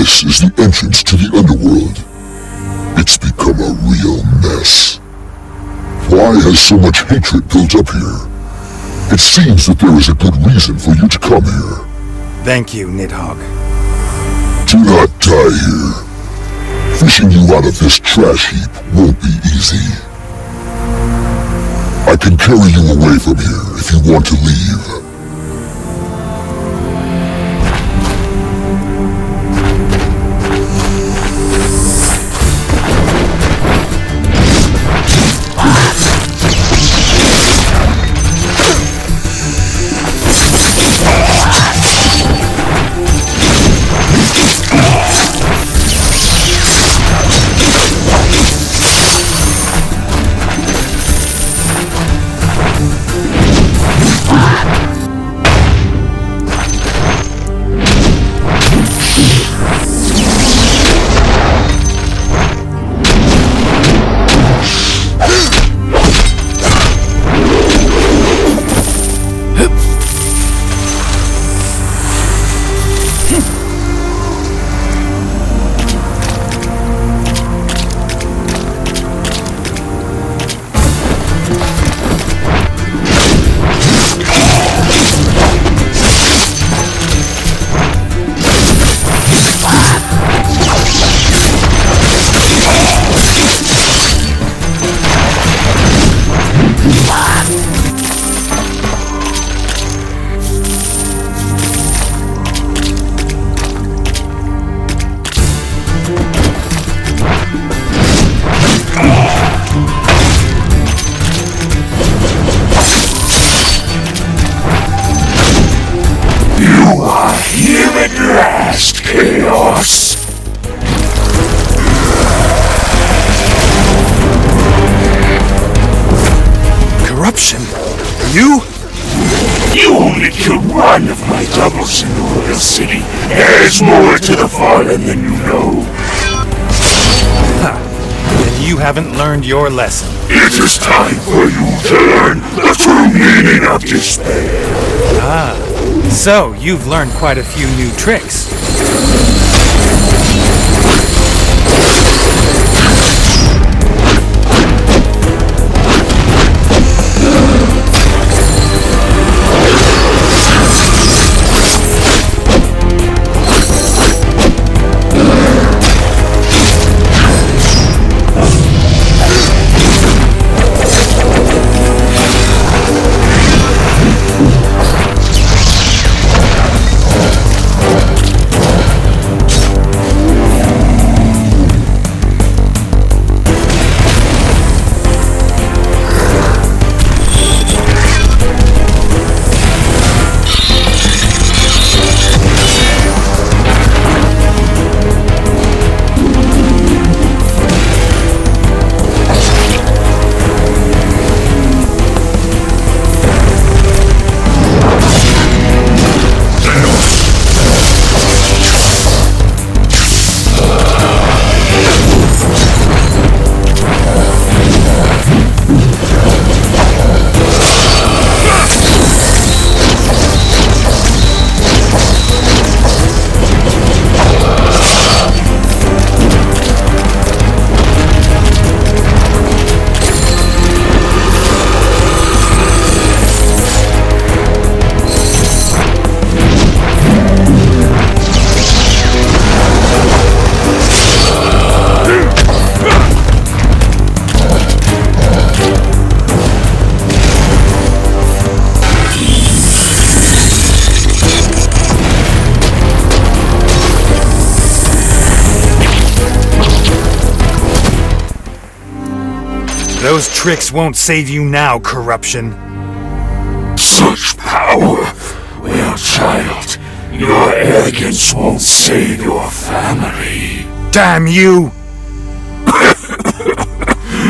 This is the entrance to the underworld. It's become a real mess. Why has so much hatred built up here? It seems that there is a good reason for you to come here. Thank you, Nidhogg. Do not die here. Fishing you out of this trash heap won't be easy. I can carry you away from here if you want to leave. You? You only killed one of my doubles in the Royal City. There's more to the Fallen than you know. Then you haven't learned your lesson. It is time for you to learn the true meaning of despair. So you've learned quite a few new tricks. Those tricks won't save you now, corruption. Such power! Well, child, your arrogance won't save your family. Damn you!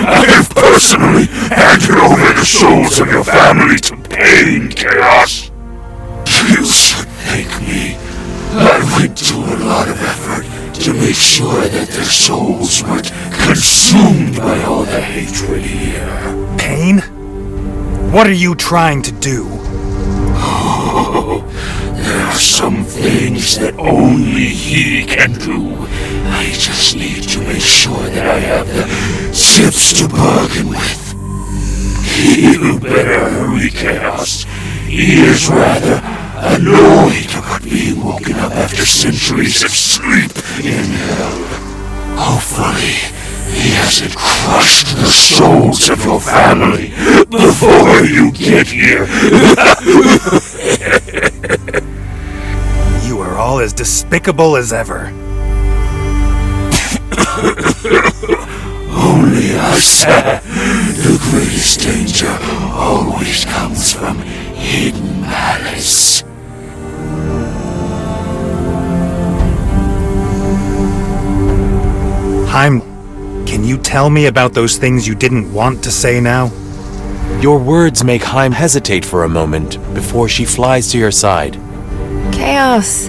I've personally handed over the souls of your family to pain, Chaos. You should thank me. I went to a lot of effort to make sure that their souls weren't consumed by all the hatred here. Pain? What are you trying to do? Oh, There are some things that only he can do. I just need to make sure that I have the chips to bargain with. You better hurry, Chaos. He is rather annoyed about being woken up after centuries of sleep in hell. Hopefully, he hasn't crushed the souls of your family before you get here. You are all as despicable as ever. Only us. The greatest danger always comes from hidden malice. Heim, can you tell me about those things you didn't want to say now? Your words make Heim hesitate for a moment before she flies to your side. Chaos.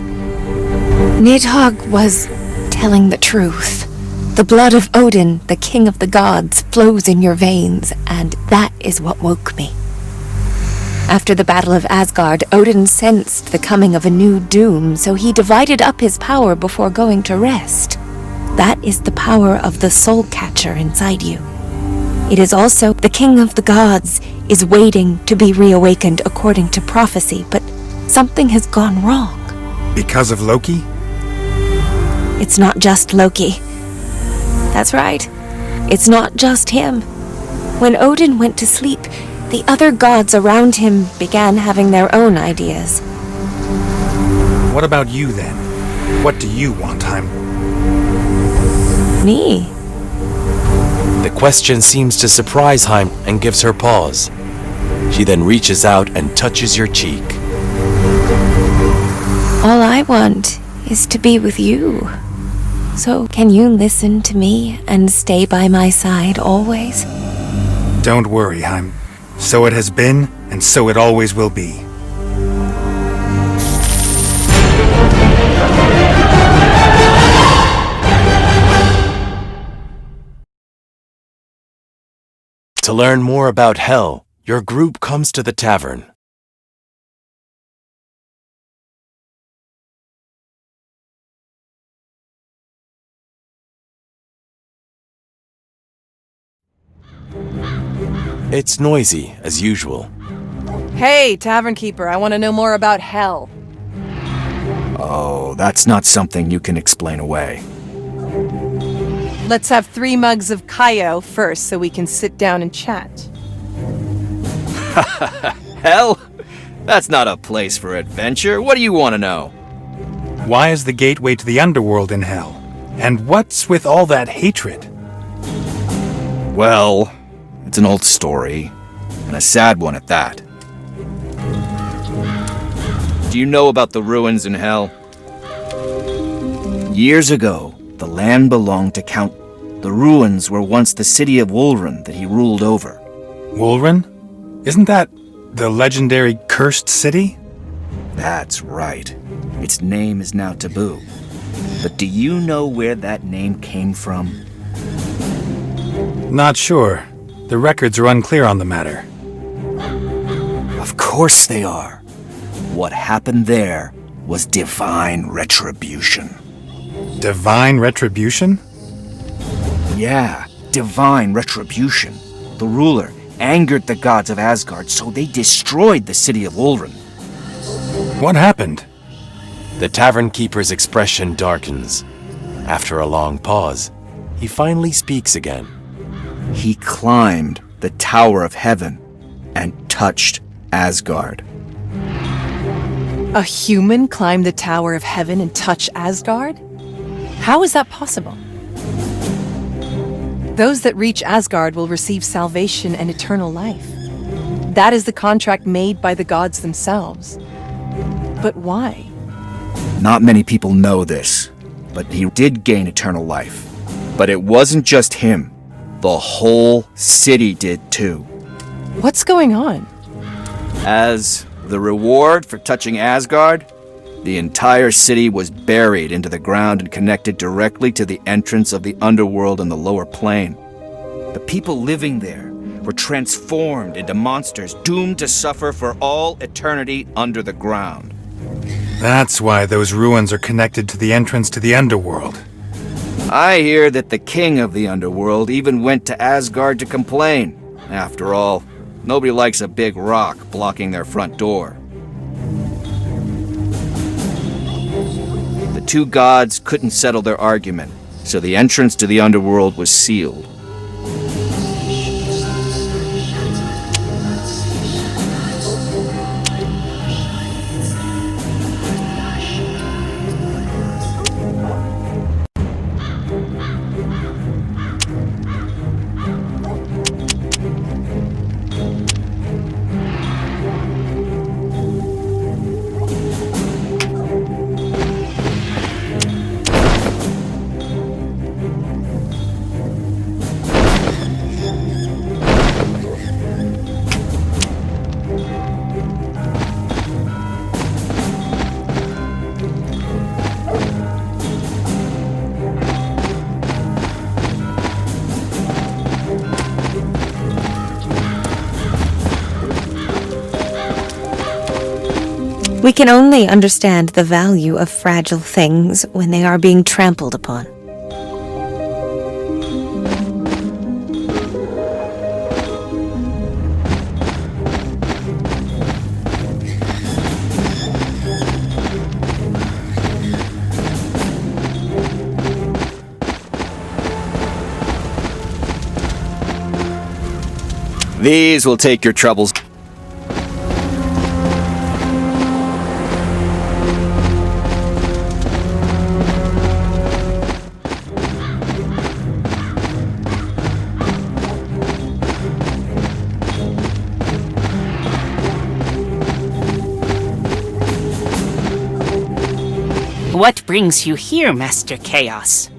Nidhogg was telling the truth. The blood of Odin, the king of the gods, flows in your veins, and that is what woke me. After the Battle of Asgard, Odin sensed the coming of a new doom, so he divided up his power before going to rest. That is the power of the soul catcher inside you. It is also the king of the gods is waiting to be reawakened according to prophecy, but something has gone wrong. Because of Loki? It's not just Loki. That's right. It's not just him. When Odin went to sleep, the other gods around him began having their own ideas. What about you then? What do you want, Heim? Me? The question seems to surprise Heim and gives her pause. She then reaches out and touches your cheek. All I want is to be with you. So can you listen to me and stay by my side always? Don't worry, Heim. So it has been, and so it always will be. To learn more about Hell, your group comes to the tavern. It's noisy, as usual. Hey, tavern keeper, I want to know more about hell. Oh, that's not something you can explain away. Let's have 3 mugs of Kaio first so we can sit down and chat. Hell? That's not a place for adventure. What do you want to know? Why is the gateway to the underworld in hell? And what's with all that hatred? Well, it's an old story, and a sad one at that. Do you know about the ruins in hell? Years ago, the land belonged to Count. The ruins were once the city of Wolrun that he ruled over. Wolrun? Isn't that the legendary cursed city? That's right. Its name is now taboo. But do you know where that name came from? Not sure. The records are unclear on the matter. Of course they are. What happened there was divine retribution. Divine retribution? Yeah, divine retribution. The ruler angered the gods of Asgard, so they destroyed the city of Wolrun. What happened? The tavern keeper's expression darkens. After a long pause, he finally speaks again. He climbed the Tower of Heaven and touched Asgard. A human climbed the Tower of Heaven and touched Asgard? How is that possible? Those that reach Asgard will receive salvation and eternal life. That is the contract made by the gods themselves. But why? Not many people know this, but he did gain eternal life. But it wasn't just him. The whole city did too. What's going on? As the reward for touching Asgard, the entire city was buried into the ground and connected directly to the entrance of the underworld and the lower plane. The people living there were transformed into monsters doomed to suffer for all eternity under the ground. That's why those ruins are connected to the entrance to the underworld. I hear that the king of the underworld even went to Asgard to complain. After all, nobody likes a big rock blocking their front door. The two gods couldn't settle their argument, so the entrance to the underworld was sealed. We can only understand the value of fragile things when they are being trampled upon. These will take your troubles. What brings you here, Master Chaos?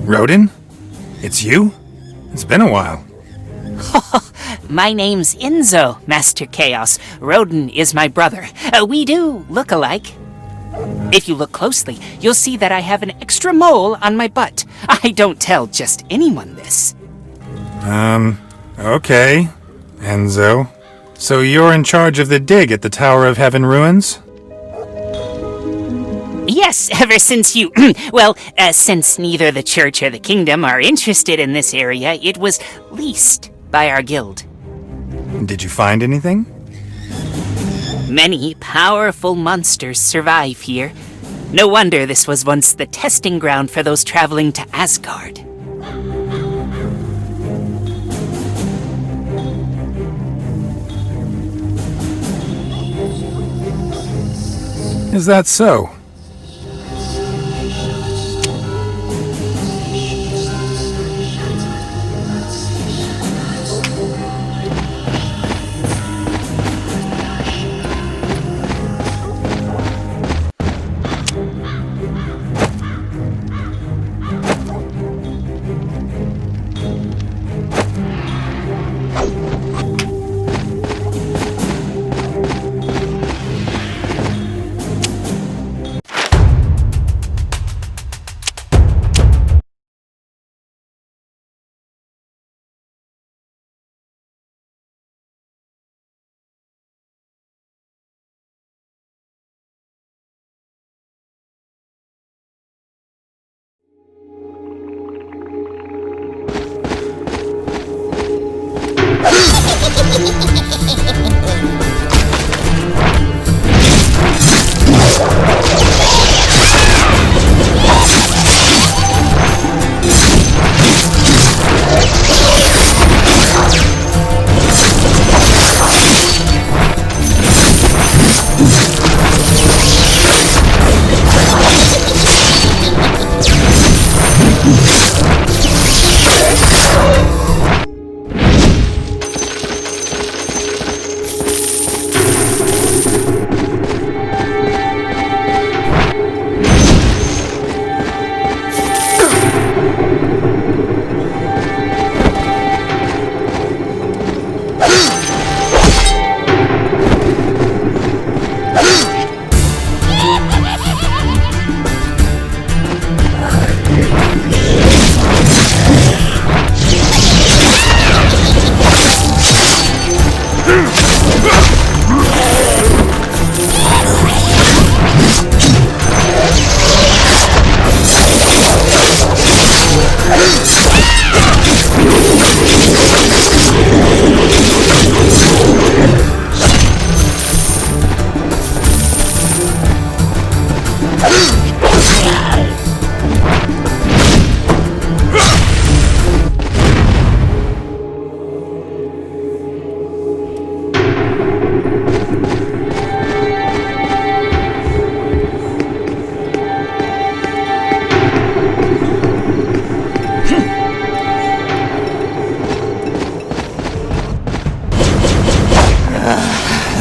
Rodin? It's you? It's been a while. My name's Enzo, Master Chaos. Rodin is my brother. We do look alike. If you look closely, you'll see that I have an extra mole on my butt. I don't tell just anyone this. Okay, Enzo. So you're in charge of the dig at the Tower of Heaven ruins? Yes, ever since you... since neither the church or the kingdom are interested in this area, it was leased by our guild. Did you find anything? Many powerful monsters survive here. No wonder this was once the testing ground for those traveling to Asgard. Is that so?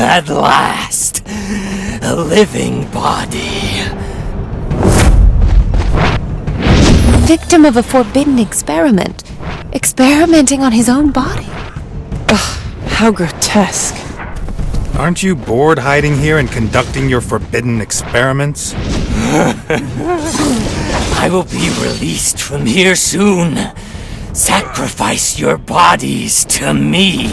At last, a living body. Victim of a forbidden experiment. Experimenting on his own body. How grotesque. Aren't you bored hiding here and conducting your forbidden experiments? I will be released from here soon. Sacrifice your bodies to me.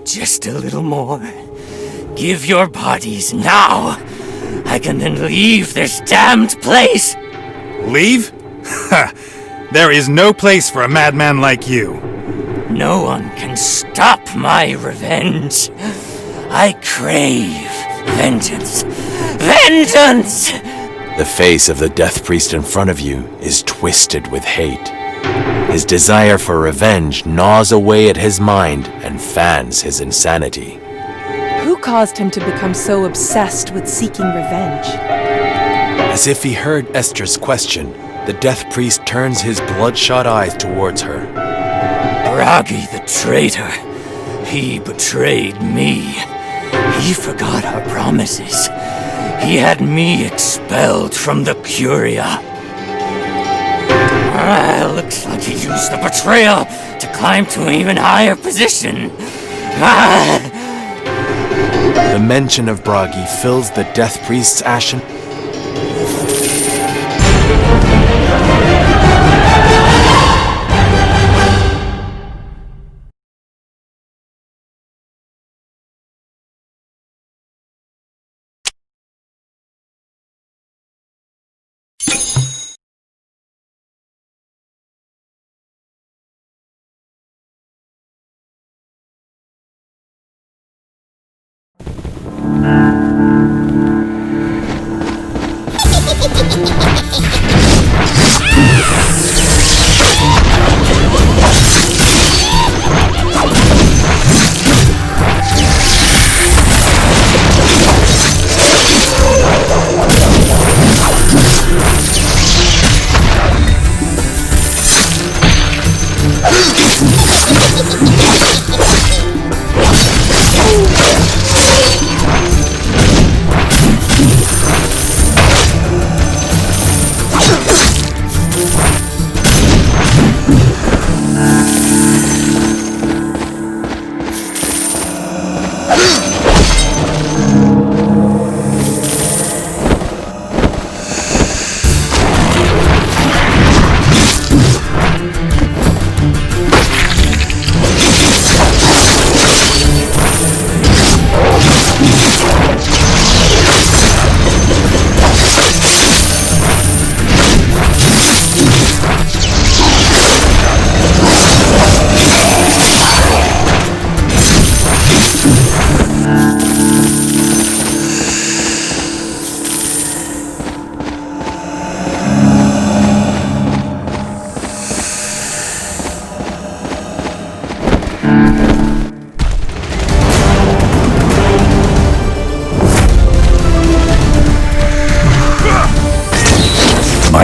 Just a little more. Give your bodies now. I can then leave this damned place. Leave? Ha! There is no place for a madman like you. No one can stop my revenge. I crave vengeance. Vengeance! The face of the Death Priest in front of you is twisted with hate. His desire for revenge gnaws away at his mind and fans his insanity. Who caused him to become so obsessed with seeking revenge? As if he heard Esther's question, the Death Priest turns his bloodshot eyes towards her. Bragi the traitor. He betrayed me. He forgot our promises. He had me expelled from the Curia. Looks like he used the betrayal to climb to an even higher position. The mention of Bragi fills the Death Priest's ashen.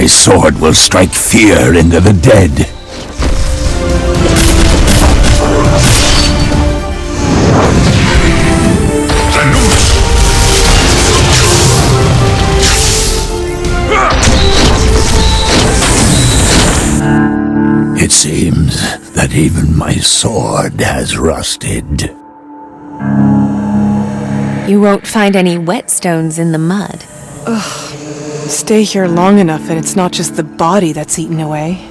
My sword will strike fear into the dead. It seems that even my sword has rusted. You won't find any whetstones in the mud. Stay here long enough and it's not just the body that's eaten away.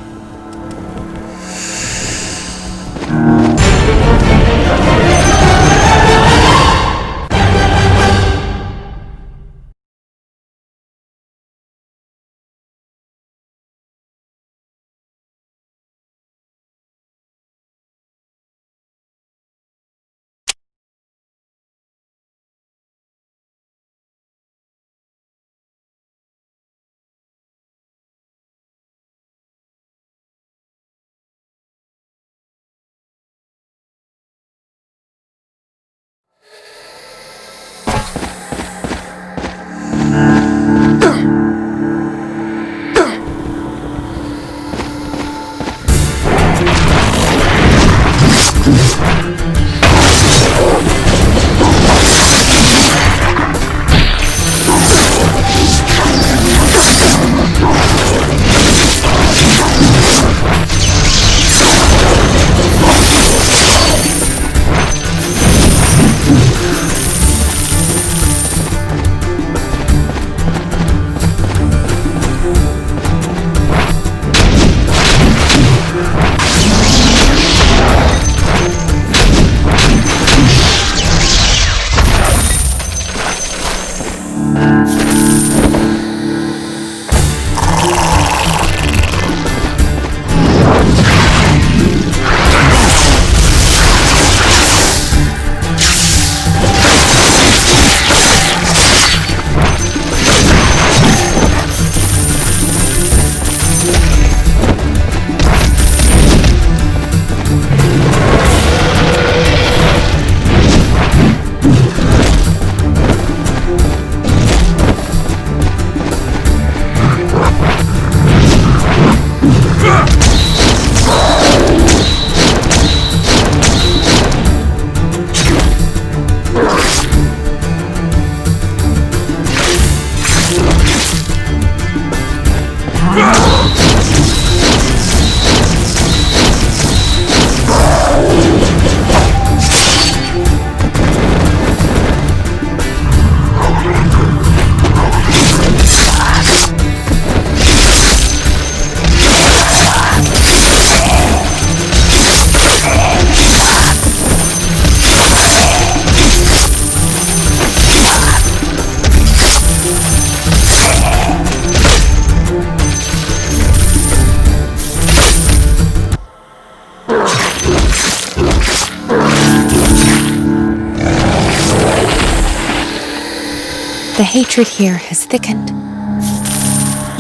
The hatred here has thickened.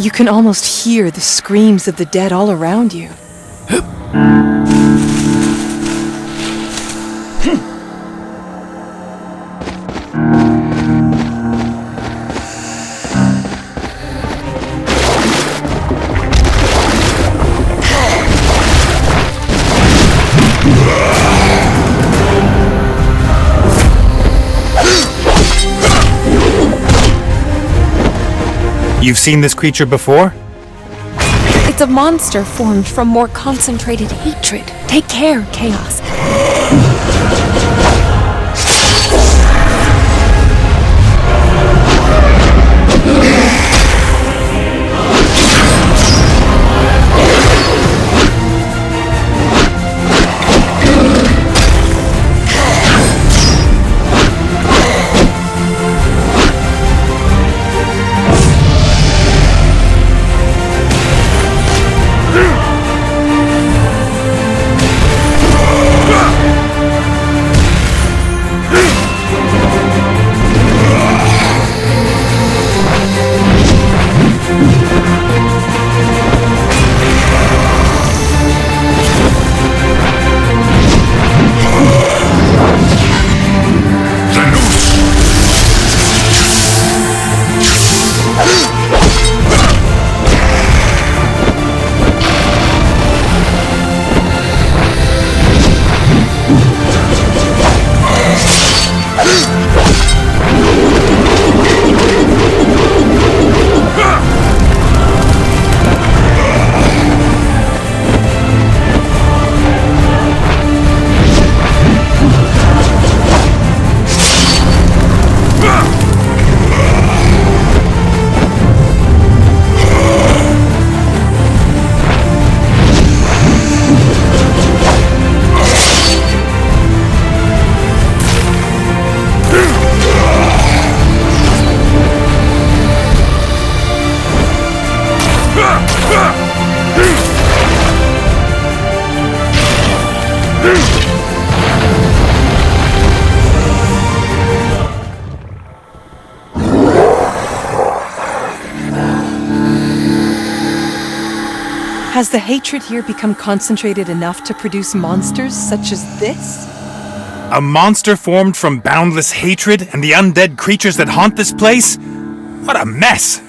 You can almost hear the screams of the dead all around you. You've seen this creature before? It's a monster formed from more concentrated hatred. Take care, Chaos. Has the hatred here become concentrated enough to produce monsters such as this? A monster formed from boundless hatred and the undead creatures that haunt this place? What a mess!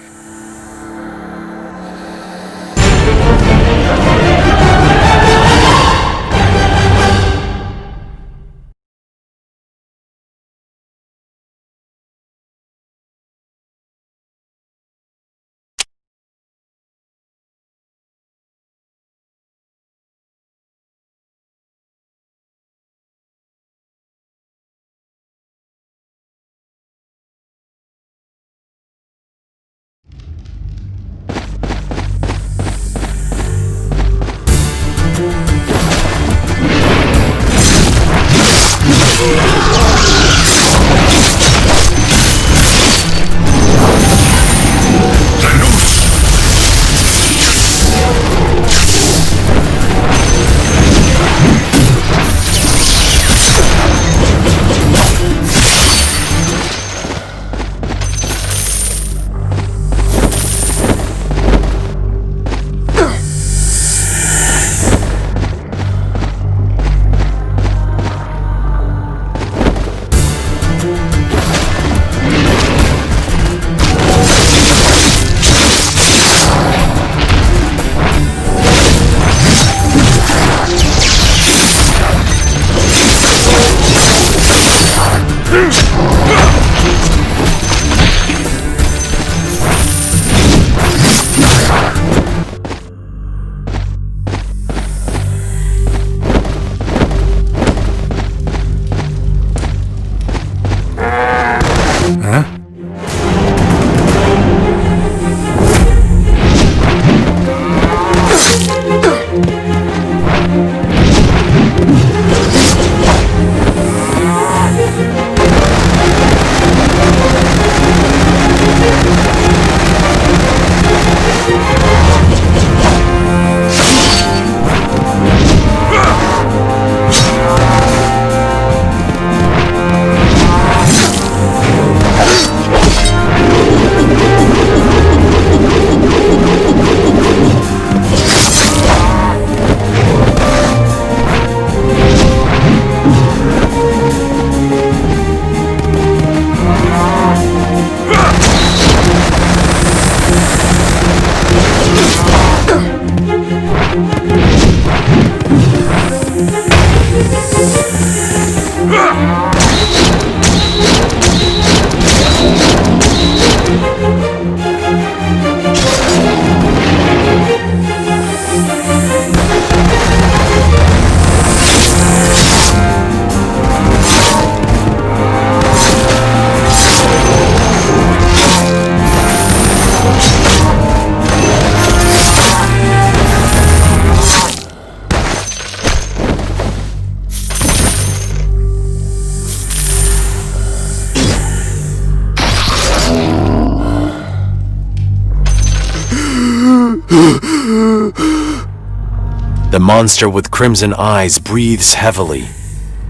The monster with crimson eyes breathes heavily,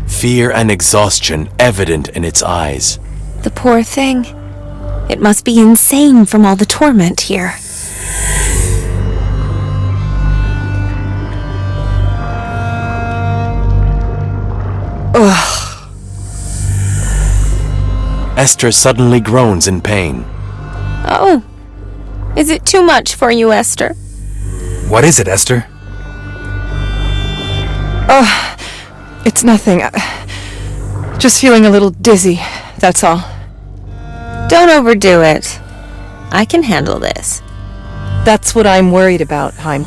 fear and exhaustion evident in its eyes. The poor thing. It must be insane from all the torment here. Ugh. Esther suddenly groans in pain. Oh. Is it too much for you, Esther? What is it, Esther? Oh, it's nothing. Just feeling a little dizzy, that's all. Don't overdo it. I can handle this. That's what I'm worried about, Heim.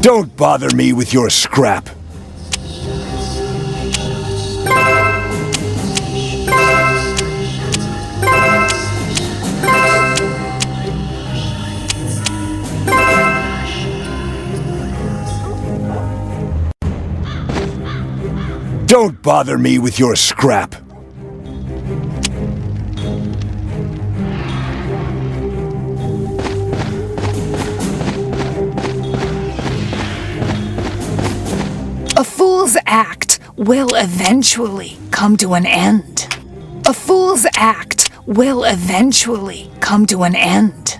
Don't bother me with your scrap. Don't bother me with your scrap. A fool's act will eventually come to an end. A fool's act will eventually come to an end.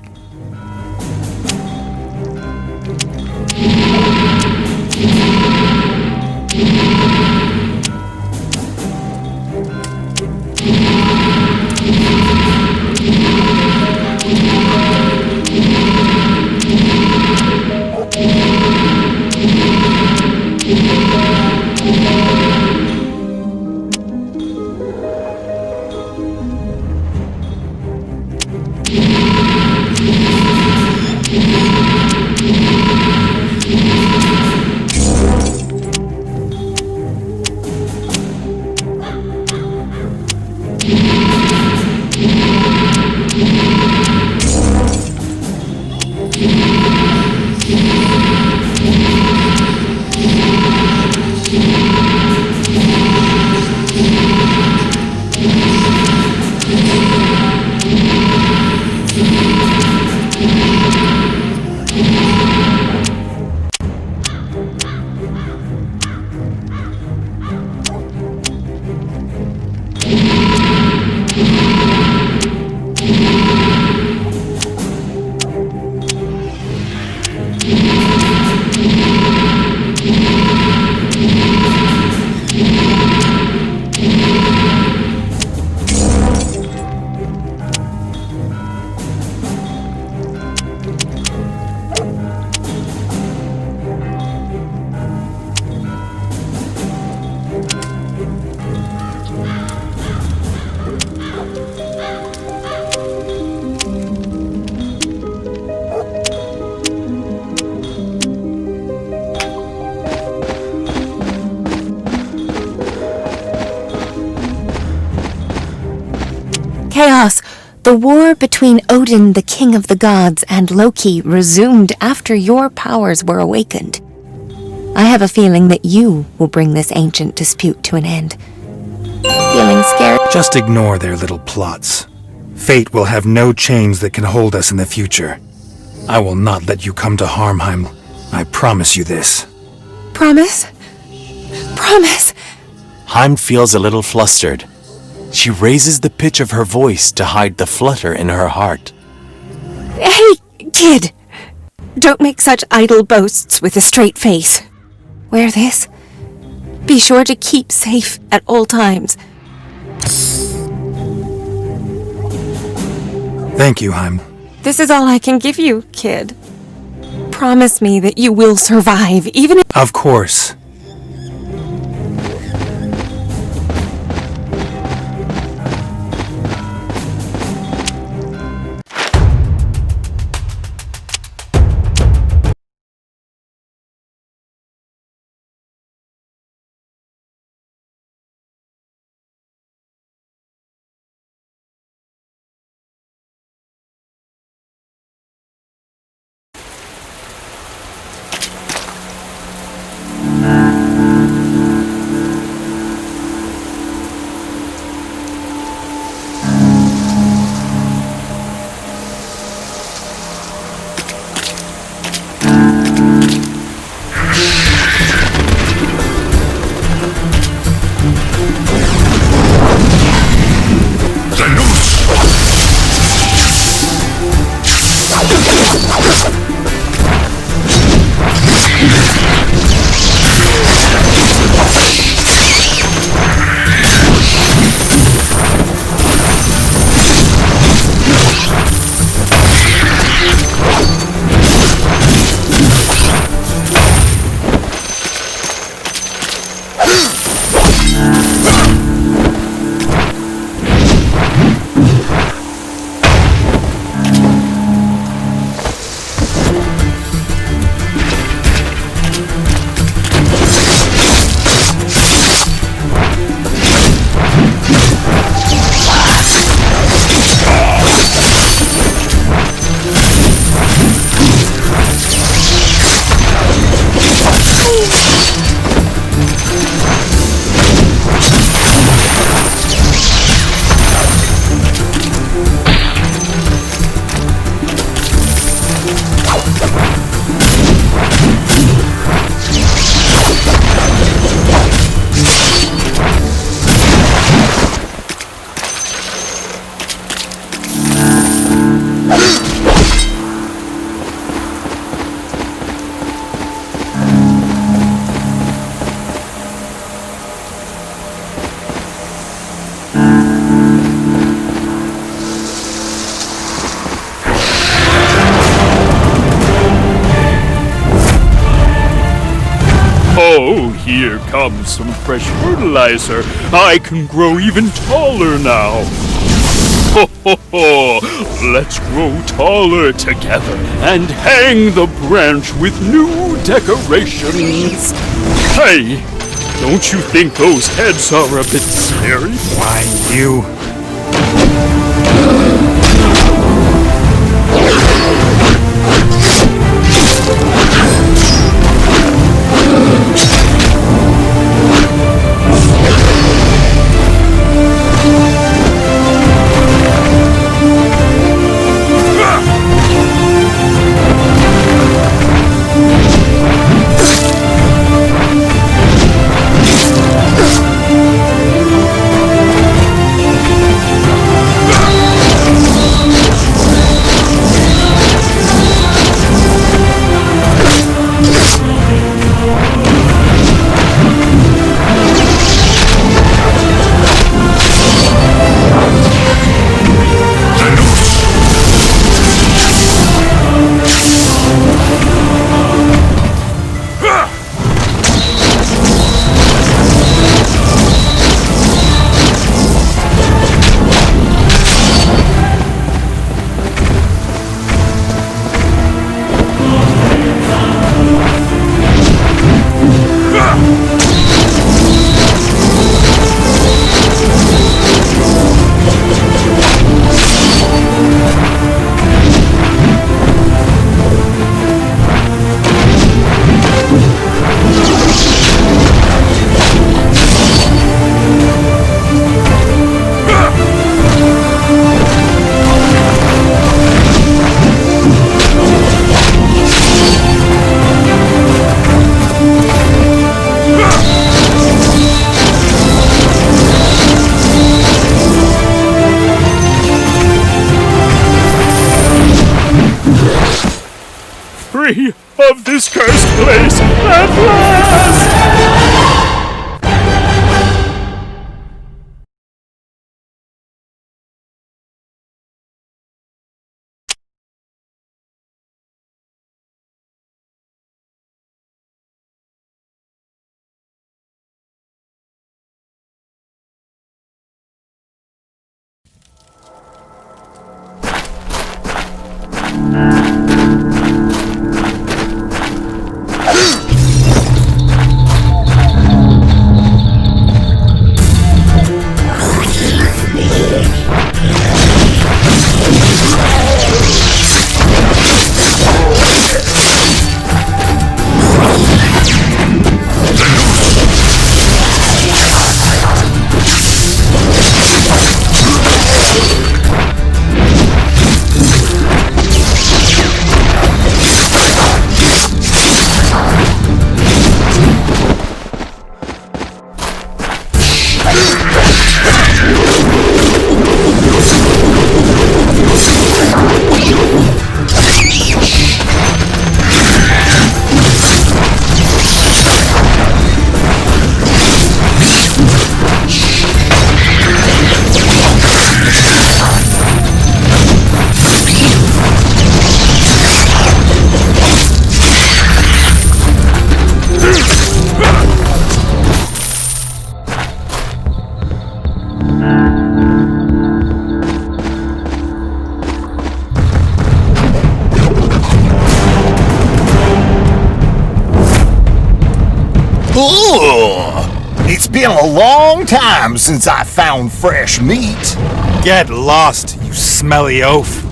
Chaos! The war between Odin, the king of the gods, and Loki resumed after your powers were awakened. I have a feeling that you will bring this ancient dispute to an end. Feeling scared? Just ignore their little plots. Fate will have no chains that can hold us in the future. I will not let you come to Harmheim. I promise you this. Promise? Promise! Heim feels a little flustered. She raises the pitch of her voice to hide the flutter in her heart. Hey, kid! Don't make such idle boasts with a straight face. Wear this. Be sure to keep safe at all times. Thank you, Heim. This is all I can give you, kid. Promise me that you will survive, even if— Of course. Oh, here comes some fresh fertilizer. I can grow even taller now. Ho, ho, ho. Let's grow taller together and hang the branch with new decorations. Hey, don't you think those heads are a bit scary? Why, you... Free of this cursed place at last! It's been a long time since I found fresh meat. Get lost, you smelly oaf.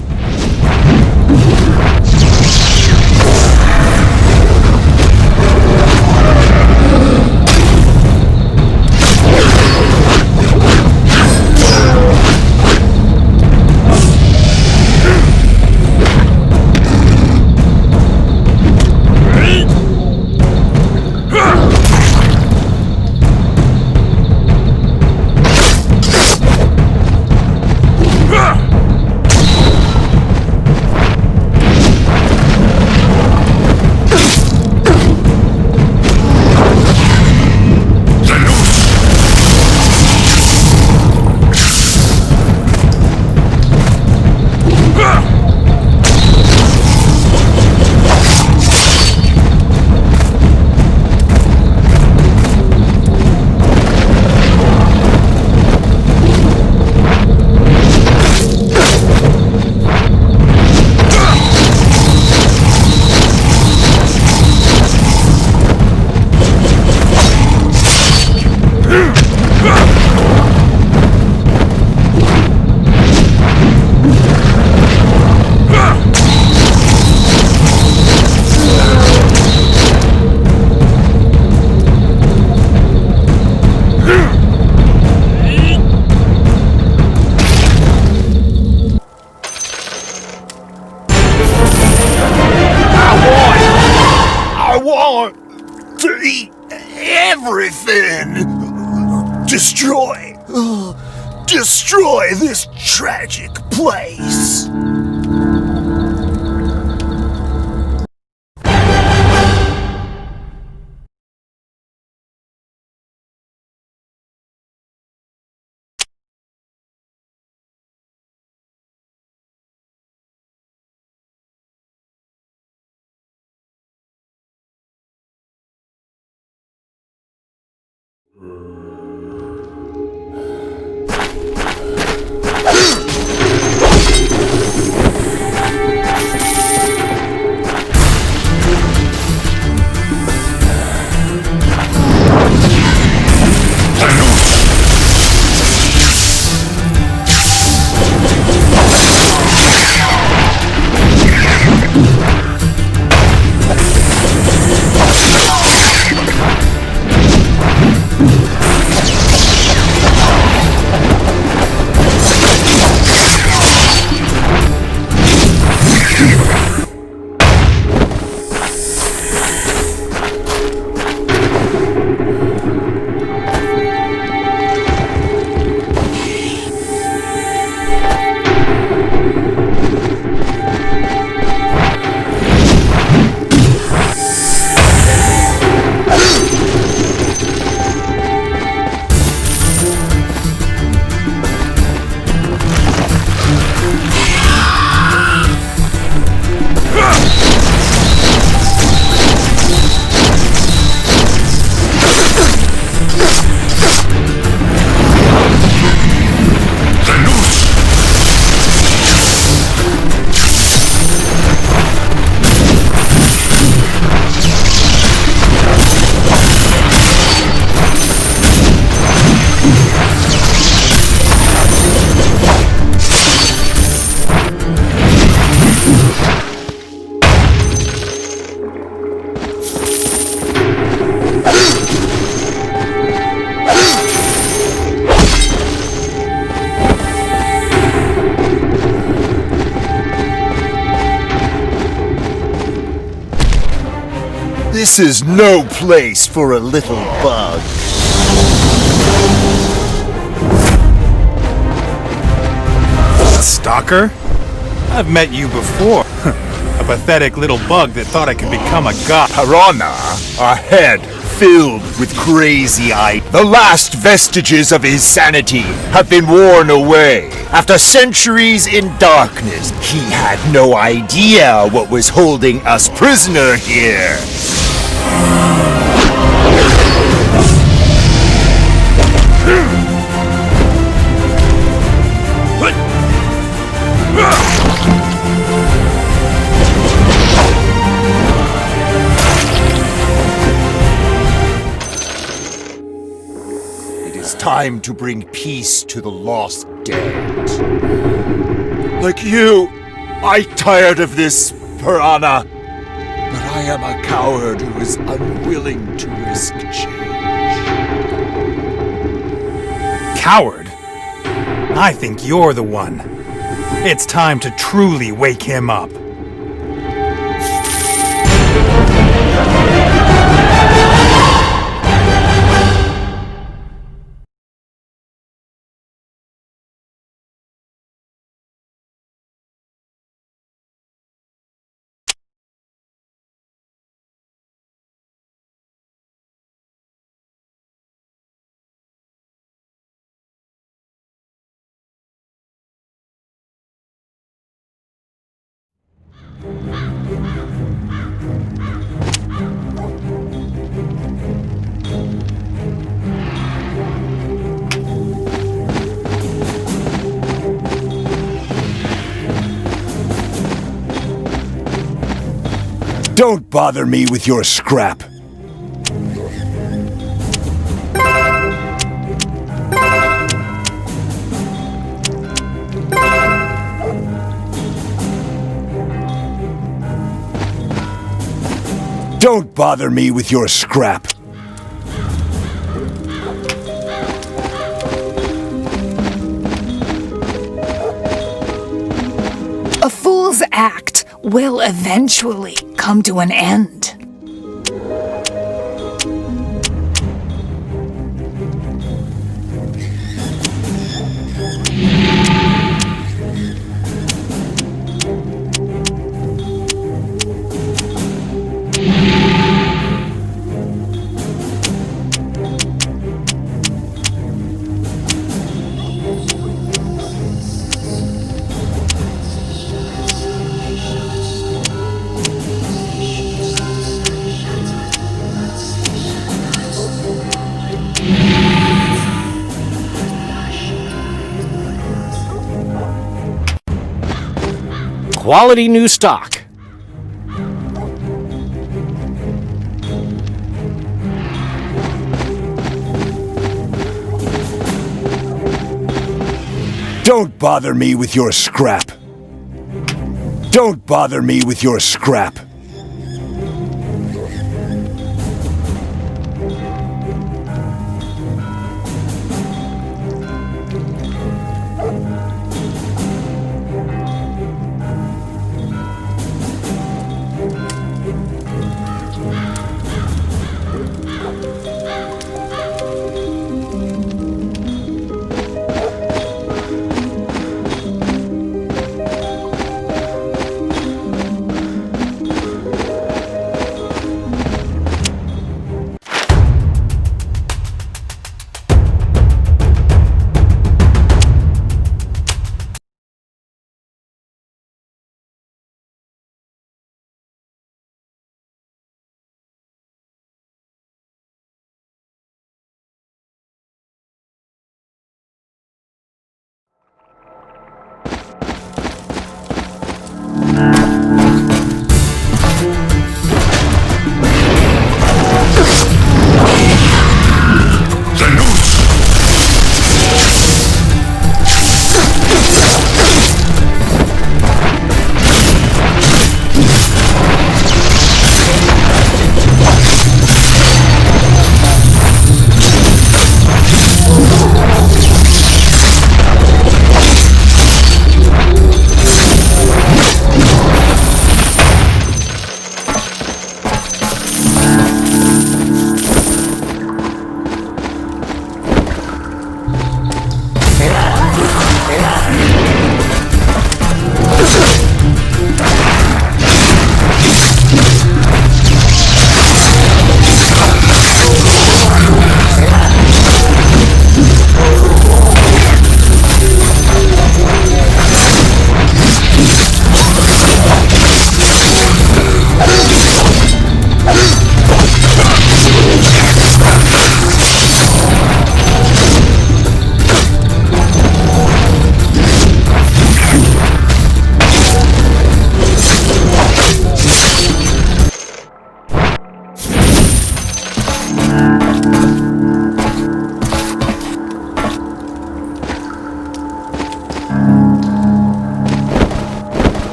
I want to eat everything. Destroy this tragic place. This is no place for a little bug. Stalker? I've met you before. A pathetic little bug that thought I could become a god. Piranha, a head filled with crazy eyes. The last vestiges of his sanity have been worn away. After centuries in darkness, he had no idea what was holding us prisoner here. It is time to bring peace to the lost dead. Like you, I'm tired of this, Piranha. But I am a coward who is unwilling to risk change. Coward? I think you're the one. It's time to truly wake him up. Don't bother me with your scrap. Don't bother me with your scrap. A fool's act will eventually come to an end. quality new stock. Don't bother me with your scrap. Don't bother me with your scrap.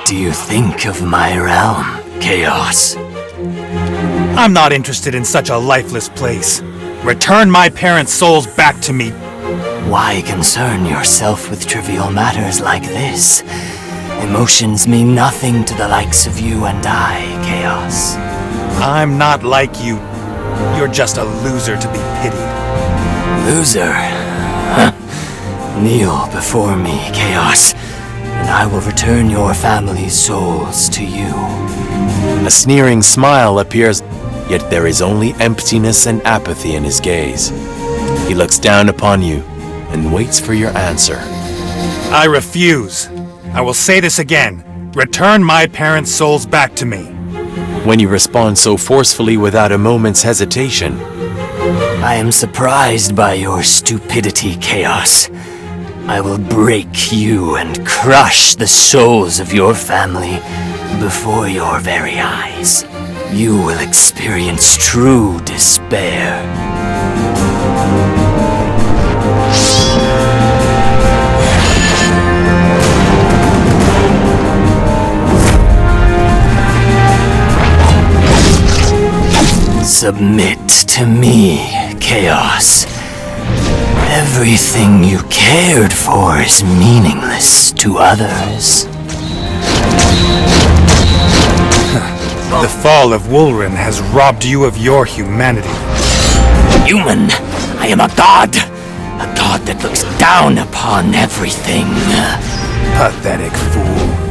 do you think of my realm, Chaos? I'm not interested in such a lifeless place. Return my parents' souls back to me. Why concern yourself with trivial matters like this? Emotions mean nothing to the likes of you and I, Chaos. I'm not like you. You're just a loser to be pitied. Loser? Kneel before me, Chaos, and I will return your family's souls to you. A sneering smile appears, yet there is only emptiness and apathy in his gaze. He looks down upon you and waits for your answer. I refuse. I will say this again. Return my parents' souls back to me. When you respond so forcefully without a moment's hesitation, I am surprised by your stupidity, Chaos. I will break you and crush the souls of your family before your very eyes. You will experience true despair. Submit to me, Chaos. Everything you cared for is meaningless to others. The fall of Wulren has robbed you of your humanity. Human, I am a god. A god that looks down upon everything. Pathetic fool.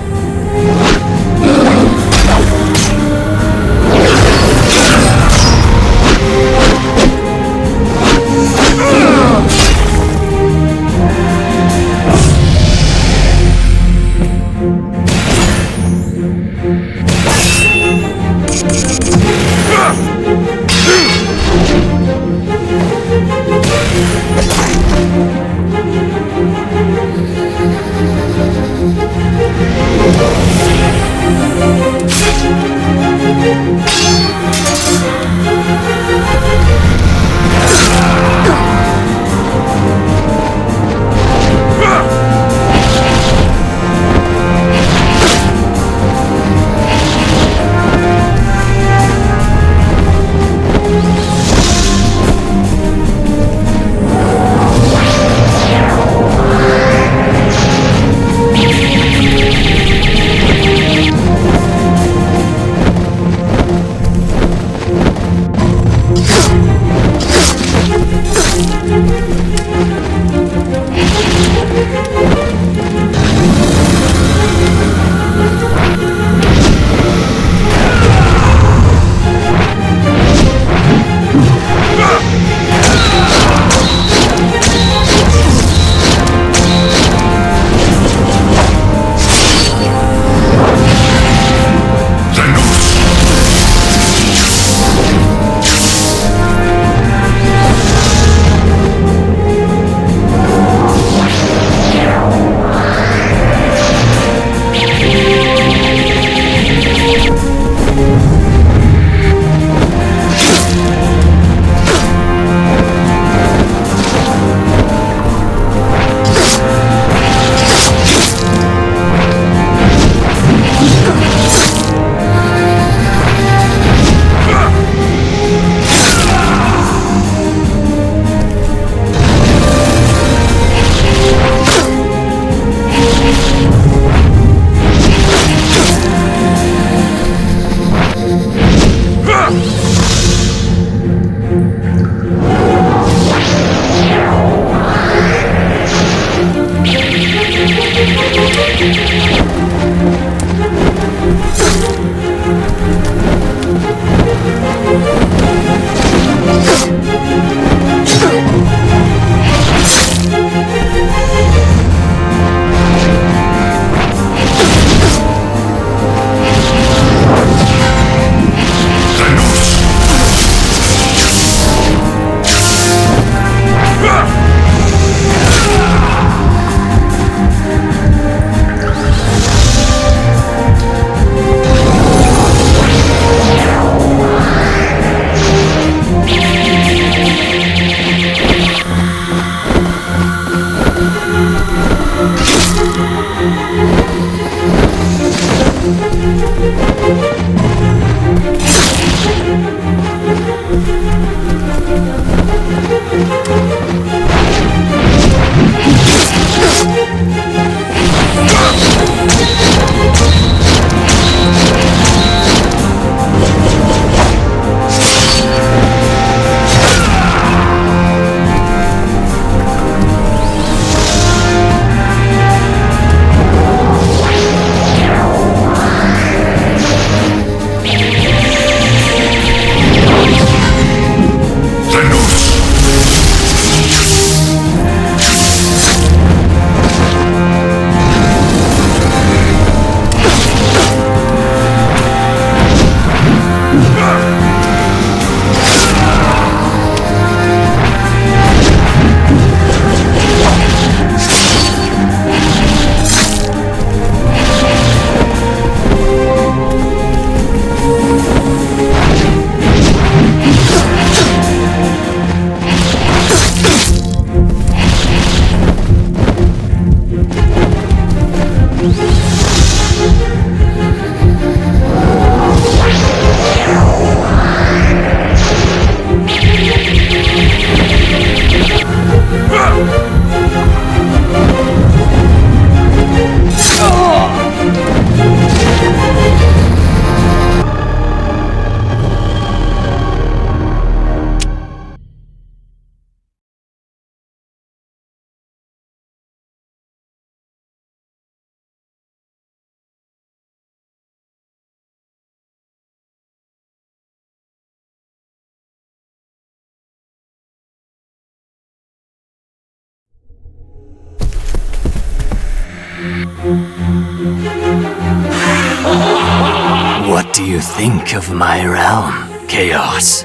What do you think of my realm, Chaos?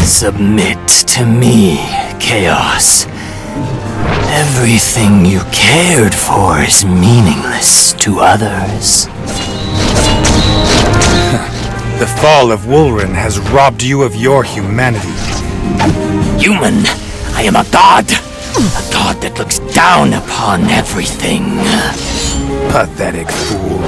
Submit to me, Chaos. Everything you cared for is meaningless to others. The fall of Wulren has robbed you of your humanity. Human, I am a god. A god that looks down upon everything. Pathetic fool.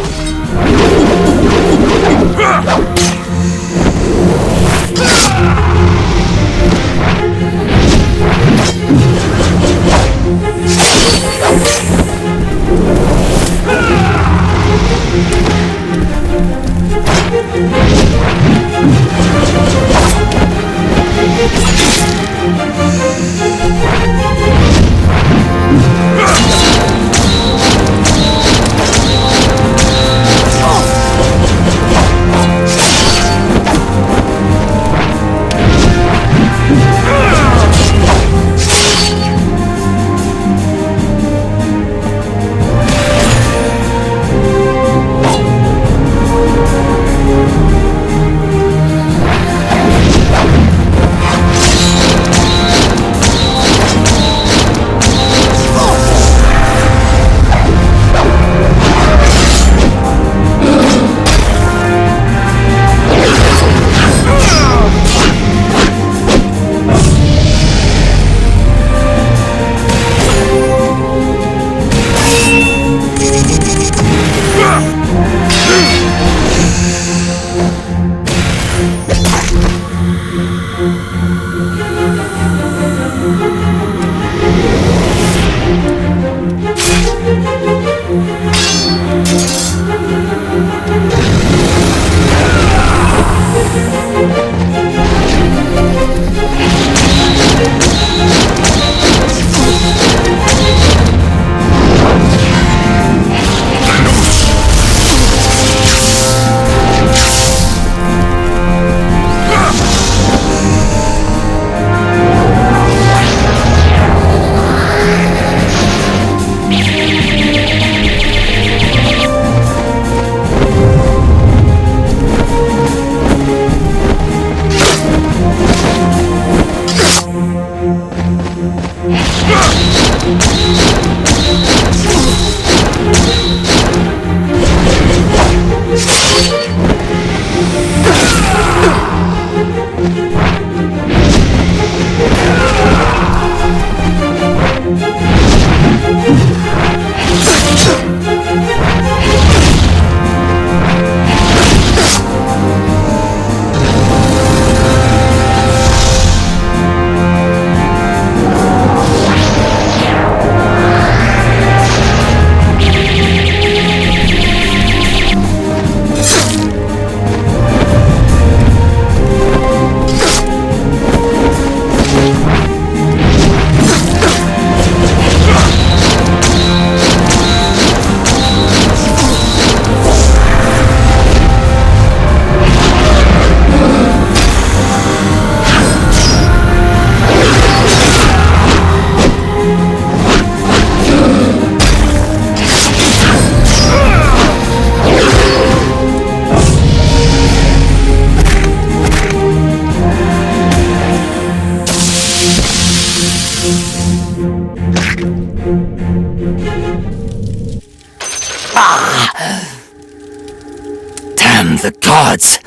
From the gods.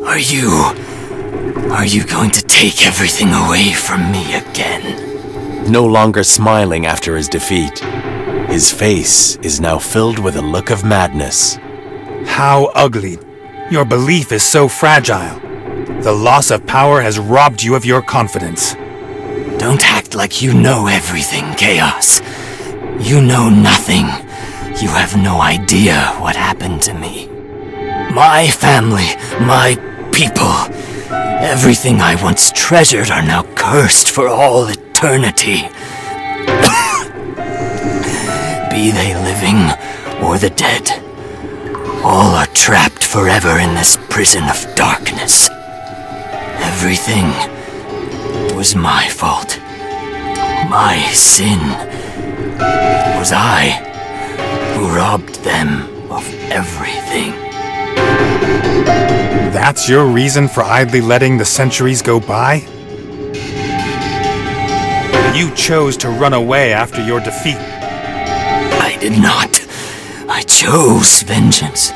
Are you going to take everything away from me again? No longer smiling after his defeat, his face is now filled with a look of madness. How ugly. Your belief is so fragile. The loss of power has robbed you of your confidence. Don't act like you know everything, Chaos. You know nothing. You have no idea what happened to me. My family, my people, everything I once treasured are now cursed for all eternity. Be they living or the dead, all are trapped forever in this prison of darkness. Everything was my fault. My sin. It was I who robbed them of everything. That's your reason for idly letting the centuries go by? You chose to run away after your defeat. I did not. I chose vengeance.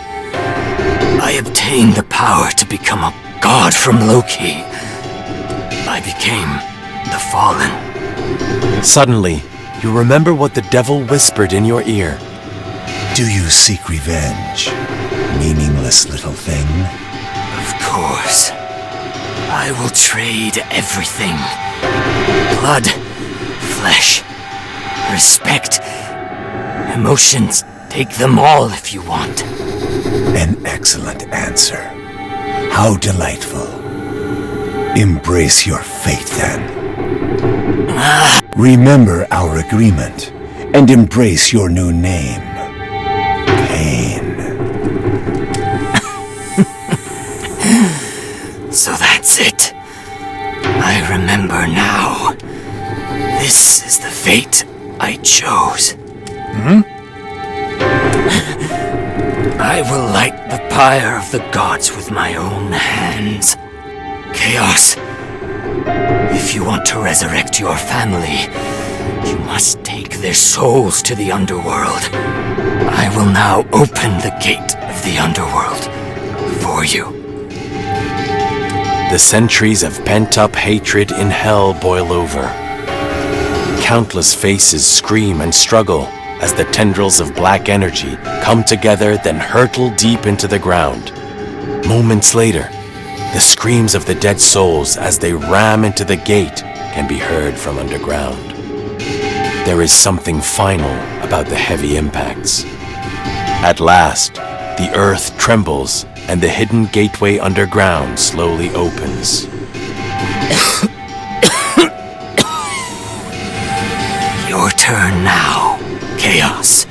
I obtained the power to become a god from Loki. I became the Fallen. Suddenly, you remember what the devil whispered in your ear. Do you seek revenge, meaningless little thing? Of course. I will trade everything. Blood, flesh, respect, emotions. Take them all if you want. An excellent answer. How delightful. Embrace your fate then. Remember our agreement and embrace your new name. Pain. So that's it. I remember now. This is the fate I chose. I will light the pyre of the gods with my own hands. Chaos. If you want to resurrect your family, you must take their souls to the underworld. I will now open the gate of the underworld for you. The centuries of pent-up hatred in hell boil over. Countless faces scream and struggle as the tendrils of black energy come together, then hurtle deep into the ground. Moments later, the screams of the dead souls as they ram into the gate can be heard from underground. There is something final about the heavy impacts. At last, the earth trembles and the hidden gateway underground slowly opens. Your turn now, Chaos.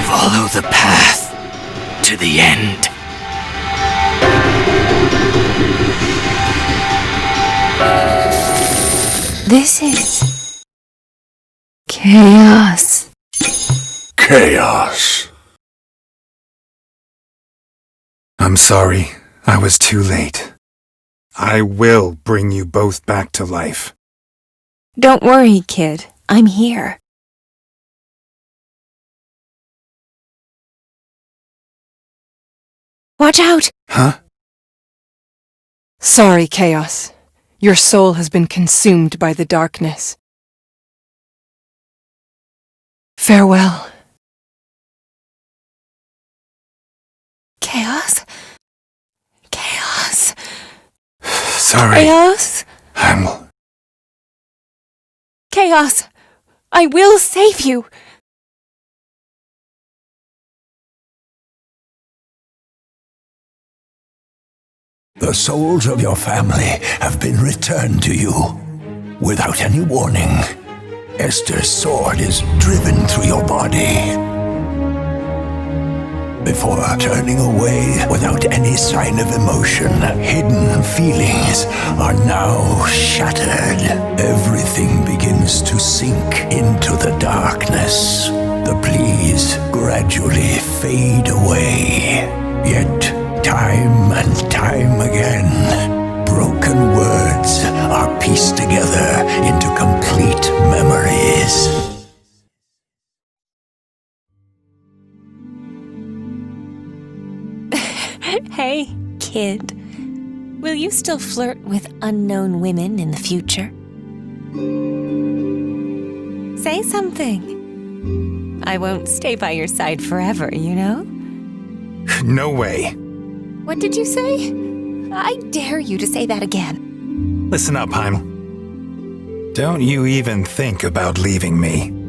Follow the path to the end. This is chaos. Chaos. I'm sorry. I was too late. I will bring you both back to life. Don't worry, kid. I'm here. Watch out! Huh? Sorry, Chaos. Your soul has been consumed by the darkness. Farewell. Chaos? Chaos? Sorry. Chaos? Chaos! I will save you! The souls of your family have been returned to you. Without any warning, Esther's sword is driven through your body. Before turning away without any sign of emotion, hidden feelings are now shattered. Everything begins to sink into the darkness. The pleas gradually fade away. Yet, time and time again, broken words are pieced together into complete memories. Hey, kid. Will you still flirt with unknown women in the future? Say something. I won't stay by your side forever, you know? No way. What did you say? I dare you to say that again. Listen up, Heiml. Don't you even think about leaving me.